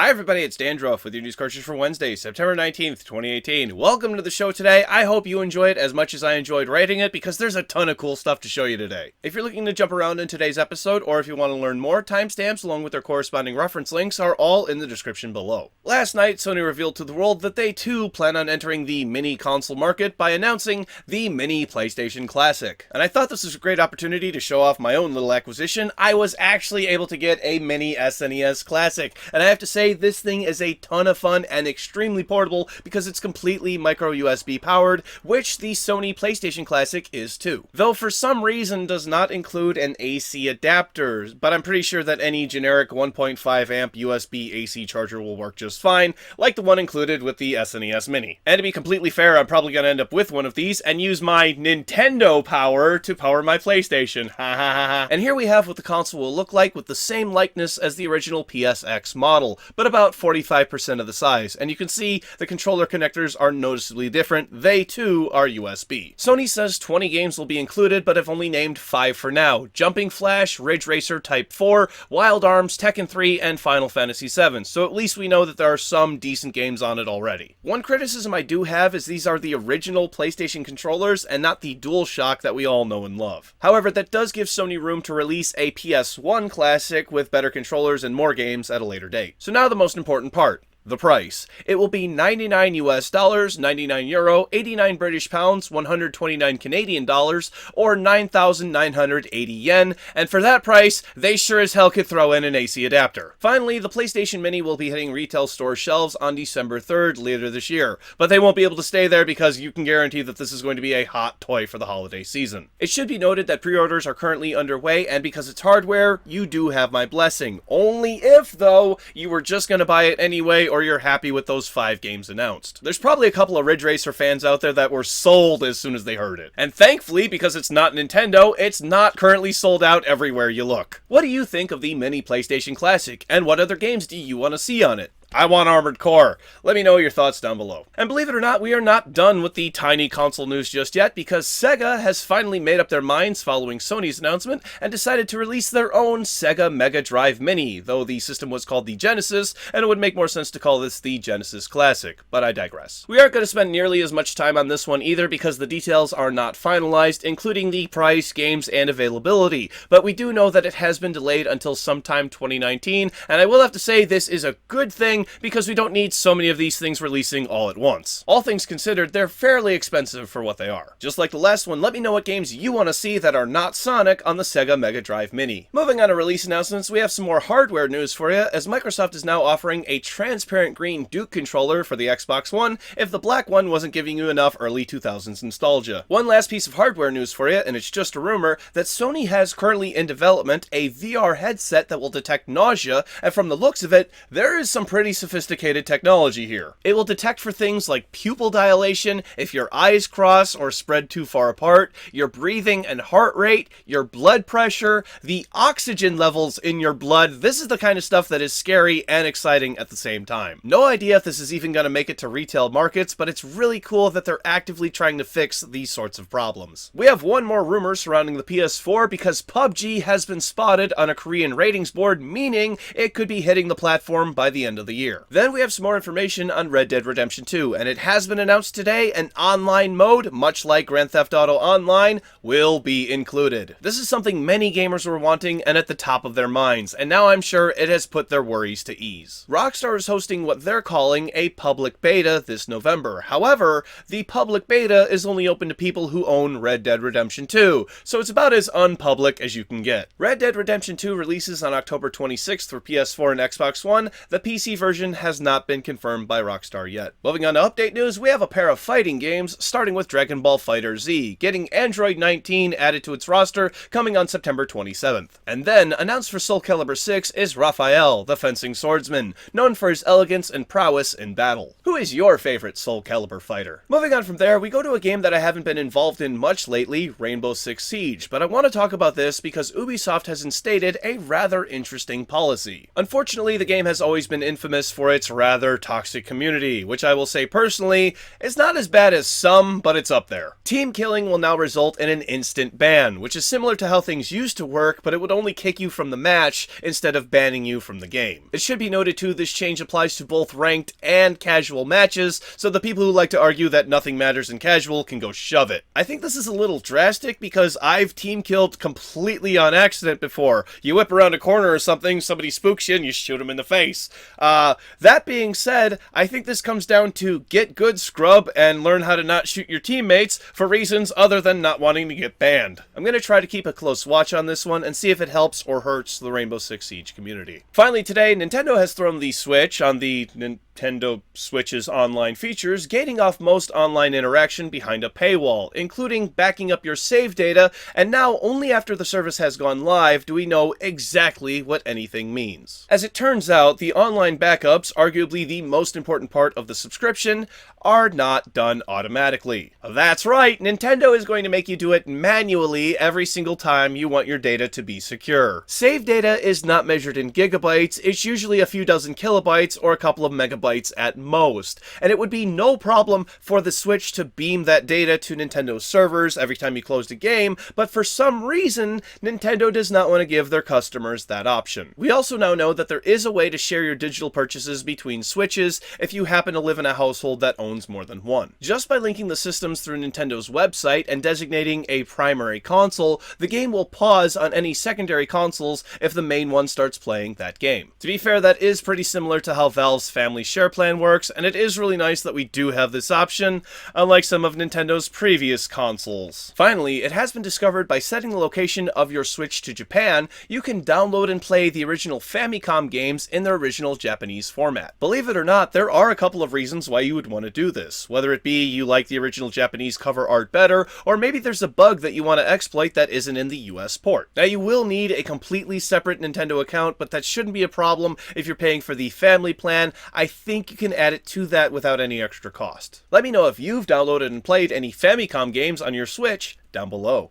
Hi everybody, it's Dandruff with your news Cartridge for Wednesday, September 19th, 2018. Welcome to the show today. I hope you enjoy it as much as I enjoyed writing it because there's a ton of cool stuff to show you today. If you're looking to jump around in today's episode, or if you want to learn more, timestamps along with their corresponding reference links are all in the description below. Last night, Sony revealed to the world that they too plan on entering the mini console market by announcing the mini PlayStation Classic. And I thought this was a great opportunity to show off my own little acquisition. I was actually able to get a mini SNES Classic, and I have to say this thing is a ton of fun and extremely portable because it's completely micro USB powered, which the Sony PlayStation Classic is too. Though for some reason does not include an AC adapter, but I'm pretty sure that any generic 1.5 amp USB AC charger will work just fine, like the one included with the SNES Mini. And to be completely fair, I'm probably going to end up with one of these and use my Nintendo power to power my PlayStation. Ha ha ha ha. And here we have what the console will look like with the same likeness as the original PSX model, but about 45% of the size, and you can see the controller connectors are noticeably different. They too are USB. Sony says 20 games will be included, but have only named 5 for now: Jumping Flash, Ridge Racer Type 4, Wild Arms, Tekken 3, and Final Fantasy VII, so at least we know that there are some decent games on it already. One criticism I do have is these are the original PlayStation controllers and not the DualShock that we all know and love. However, that does give Sony room to release a PS1 classic with better controllers and more games at a later date. So now the most important part. The price. It will be $99 US, 99 euro, 89 British pounds, 129 Canadian dollars, or 9,980 yen, and for that price, they sure as hell could throw in an AC adapter. Finally, the PlayStation Mini will be hitting retail store shelves on December 3rd later this year, but they won't be able to stay there because you can guarantee that this is going to be a hot toy for the holiday season. It should be noted that pre-orders are currently underway, and because it's hardware, you do have my blessing. Only if, though, you were just going to buy it anyway, or you're happy with those 5 games announced. There's probably a couple of Ridge Racer fans out there that were sold as soon as they heard it. And thankfully, because it's not Nintendo, it's not currently sold out everywhere you look. What do you think of the mini PlayStation Classic, and what other games do you want to see on it? I want Armored Core. Let me know your thoughts down below. And believe it or not, we are not done with the tiny console news just yet, because Sega has finally made up their minds following Sony's announcement and decided to release their own Sega Mega Drive Mini, though the system was called the Genesis, and it would make more sense to call this the Genesis Classic, but I digress. We aren't going to spend nearly as much time on this one either because the details are not finalized, including the price, games, and availability, but we do know that it has been delayed until sometime 2019, and I will have to say this is a good thing because we don't need so many of these things releasing all at once. All things considered, they're fairly expensive for what they are. Just like the last one, let me know what games you want to see that are not Sonic on the Sega Mega Drive Mini. Moving on to release announcements, we have some more hardware news for you, as Microsoft is now offering a transparent green Duke controller for the Xbox One if the black one wasn't giving you enough early 2000s nostalgia. One last piece of hardware news for you, and it's just a rumor, that Sony has currently in development a VR headset that will detect nausea, and from the looks of it, there is some pretty sophisticated technology here. It will detect for things like pupil dilation, if your eyes cross or spread too far apart, your breathing and heart rate, your blood pressure, the oxygen levels in your blood. This is the kind of stuff that is scary and exciting at the same time. No idea if this is even going to make it to retail markets, but it's really cool that they're actively trying to fix these sorts of problems. We have one more rumor surrounding the PS4 because PUBG has been spotted on a Korean ratings board, meaning it could be hitting the platform by the end of the year. Then we have some more information on Red Dead Redemption 2, and it has been announced today an online mode, much like Grand Theft Auto Online, will be included. This is something many gamers were wanting and at the top of their minds, and now I'm sure it has put their worries to ease. Rockstar is hosting what they're calling a public beta this November. However, the public beta is only open to people who own Red Dead Redemption 2, so it's about as unpublic as you can get. Red Dead Redemption 2 releases on October 26th for PS4 and Xbox One. The PC version has not been confirmed by Rockstar yet. Moving on to update news, we have a pair of fighting games, starting with Dragon Ball FighterZ, getting Android 19 added to its roster, coming on September 27th. And then, announced for Soul Calibur 6 is Raphael, the fencing swordsman, known for his elegance and prowess in battle. Who is your favorite Soul Calibur fighter? Moving on from there, we go to a game that I haven't been involved in much lately, Rainbow Six Siege, but I want to talk about this because Ubisoft has instated a rather interesting policy. Unfortunately, the game has always been infamous infamous for its rather toxic community, which I will say personally is not as bad as some, but it's up there. Team killing will now result in an instant ban, which is similar to how things used to work, but it would only kick you from the match instead of banning you from the game. It should be noted too, this change applies to both ranked and casual matches, so the people who like to argue that nothing matters in casual can go shove it. I think this is a little drastic because I've team killed completely on accident before. You whip around a corner or something, somebody spooks you and you shoot them in the face. That being said, I think this comes down to get good scrub and learn how to not shoot your teammates for reasons other than not wanting to get banned. I'm going to try to keep a close watch on this one and see if it helps or hurts the Rainbow Six Siege community. Finally today, Nintendo has thrown the switch on the Nintendo Switch's online features, gating off most online interaction behind a paywall, including backing up your save data, and now only after the service has gone live do we know exactly what anything means. As it turns out, the online backups, arguably the most important part of the subscription, are not done automatically. That's right, Nintendo is going to make you do it manually every single time you want your data to be secure. Save data is not measured in gigabytes, it's usually a few dozen kilobytes or a couple of megabytes at most, and it would be no problem for the Switch to beam that data to Nintendo's servers every time you closed a game, but for some reason, Nintendo does not want to give their customers that option. We also now know that there is a way to share your digital purchases between Switches if you happen to live in a household that owns more than one. Just by linking the systems through Nintendo's website and designating a primary console, the game will pause on any secondary consoles if the main one starts playing that game. To be fair, that is pretty similar to how Valve's family share plan works, and it is really nice that we do have this option, unlike some of Nintendo's previous consoles. Finally, it has been discovered by setting the location of your Switch to Japan, you can download and play the original Famicom games in their original Japanese format. Believe it or not, there are a couple of reasons why you would want to do this, whether it be you like the original Japanese cover art better, or maybe there's a bug that you want to exploit that isn't in the US port. Now, you will need a completely separate Nintendo account, but that shouldn't be a problem if you're paying for the family plan. I think you can add it to that without any extra cost. Let me know if you've downloaded and played any Famicom games on your Switch down below.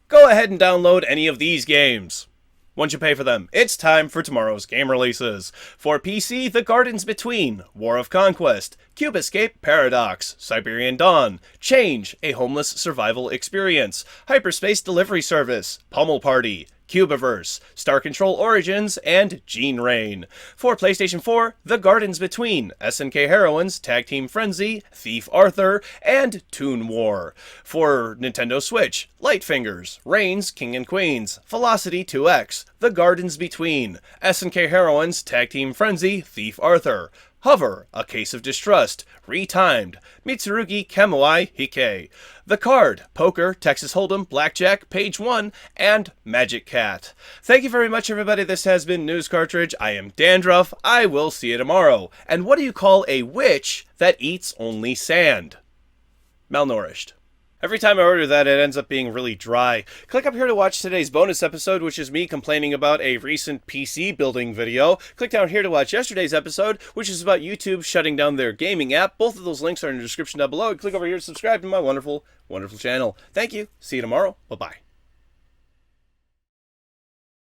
Go ahead and download any of these games. Once you pay for them, it's time for tomorrow's game releases. For PC, The Gardens Between, War of Conquest, Cube Escape Paradox, Siberian Dawn, Change, a homeless survival experience, Hyperspace Delivery Service, Pummel Party, Cubiverse, Star Control Origins, and Gene Rain. For PlayStation 4, The Gardens Between, SNK Heroines, Tag Team Frenzy, Thief Arthur, and Toon War. For Nintendo Switch, Lightfingers, Reigns, King and Queens, Velocity 2X, The Gardens Between, SNK Heroines, Tag Team Frenzy, Thief Arthur, Hover, A Case of Distrust, Retimed, Mitsurugi Kamuai Hike, The Card, Poker, Texas Hold'em, Blackjack, Page 1, and Magic Cat. Thank you very much, everybody. This has been News Cartridge. I am Dandruff. I will see you tomorrow. And what do you call a witch that eats only sand? Malnourished. Every time I order that, it ends up being really dry. Click up here to watch today's bonus episode, which is me complaining about a recent PC building video. Click down here to watch yesterday's episode, which is about YouTube shutting down their gaming app. Both of those links are in the description down below. And click over here to subscribe to my wonderful, wonderful channel. Thank you. See you tomorrow. Bye-bye.